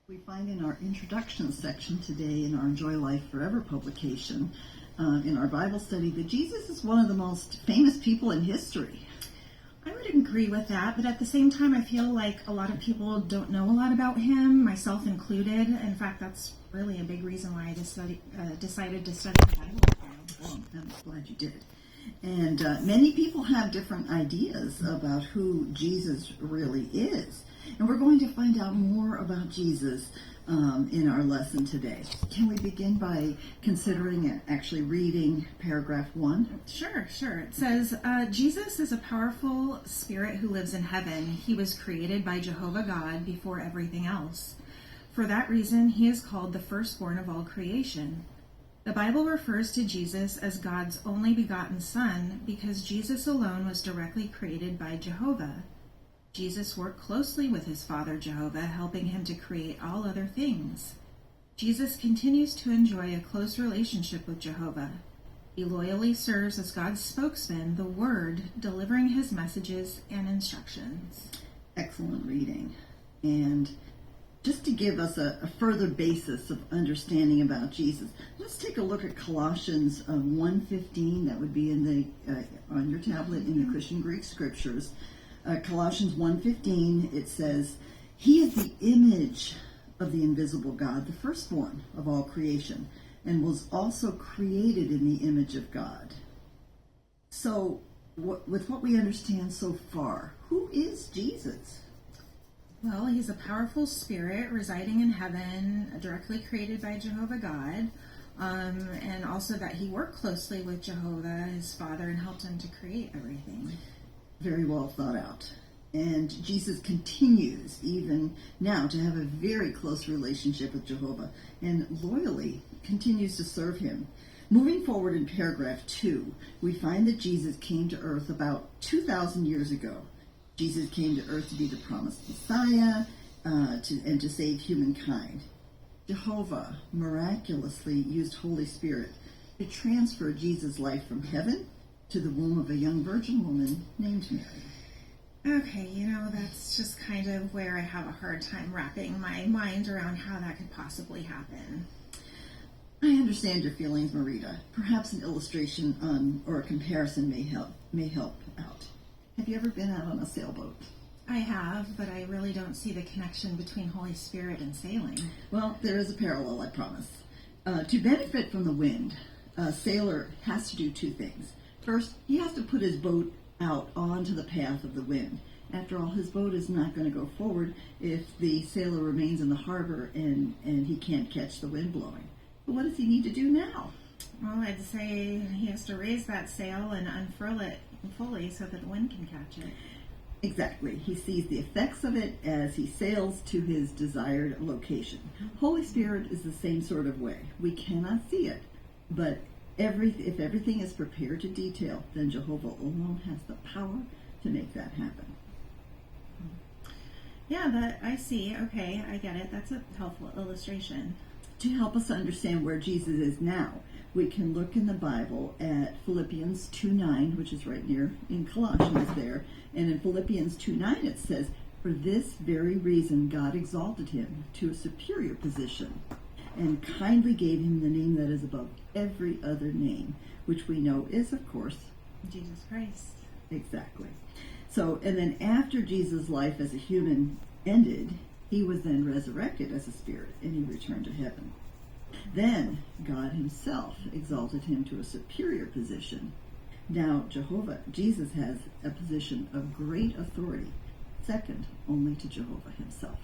We find in our introduction section today in our Enjoy Life Forever publication, in our Bible study, that Jesus is one of the most famous people in history. I would agree with that, but at the same time, I feel like a lot of people don't know a lot about him, myself included. In fact, that's really a big reason why I decided to study the Bible. Well, I'm glad you did. And many people have different ideas about who Jesus really is. And we're going to find out more about Jesus in our lesson today. Can we begin by considering it, actually reading paragraph 1? Sure. It says, Jesus is a powerful spirit who lives in heaven. He was created by Jehovah God before everything else. For that reason, he is called the firstborn of all creation. The Bible refers to Jesus as God's only begotten Son because Jesus alone was directly created by Jehovah. Jesus worked closely with his Father Jehovah, helping him to create all other things. Jesus continues to enjoy a close relationship with Jehovah. He loyally serves as God's spokesman, the Word, delivering his messages and instructions. Excellent reading. And just to give us a further basis of understanding about Jesus, let's take a look at Colossians 1:15. That would be in the on your tablet in the Christian Greek Scriptures. Colossians 1:15, it says, "He is the image of the invisible God, the firstborn of all creation, and was also created in the image of God." So, with what we understand so far, who is Jesus? Well, he's a powerful spirit residing in heaven, directly created by Jehovah God, and also that he worked closely with Jehovah, his Father, and helped him to create everything. Very well thought out. And Jesus continues even now to have a very close relationship with Jehovah and loyally continues to serve him. Moving forward in paragraph 2, we find that Jesus came to earth about 2,000 years ago. Jesus came to earth to be the promised Messiah and to save humankind. Jehovah miraculously used Holy Spirit to transfer Jesus' life from heaven to the womb of a young virgin woman named Mary. Okay, that's just kind of where I have a hard time wrapping my mind around how that could possibly happen. I understand your feelings, Marita. Perhaps an illustration or a comparison may help out. Have you ever been out on a sailboat? I have, but I really don't see the connection between Holy Spirit and sailing. Well, there is a parallel, I promise. To benefit from the wind, a sailor has to do two things. First, he has to put his boat out onto the path of the wind. After all, his boat is not going to go forward if the sailor remains in the harbor and he can't catch the wind blowing. But what does he need to do now? Well, I'd say he has to raise that sail and unfurl it fully so that the wind can catch it. Exactly. He sees the effects of it as he sails to his desired location. Holy Spirit is the same sort of way. We cannot see it, but if everything is prepared to detail, then Jehovah alone has the power to make that happen. Yeah, I see. Okay, I get it. That's a helpful illustration. To help us understand where Jesus is now, we can look in the Bible at Philippians 2:9, which is right near in Colossians there. And in Philippians 2:9 it says, "For this very reason God exalted him to a superior position and kindly gave him the name that is above every other name," which we know is, of course, Jesus Christ. Exactly. So, and then after Jesus' life as a human ended, he was then resurrected as a spirit and he returned to heaven. Then God himself exalted him to a superior position. Now Jesus has a position of great authority, second only to Jehovah himself.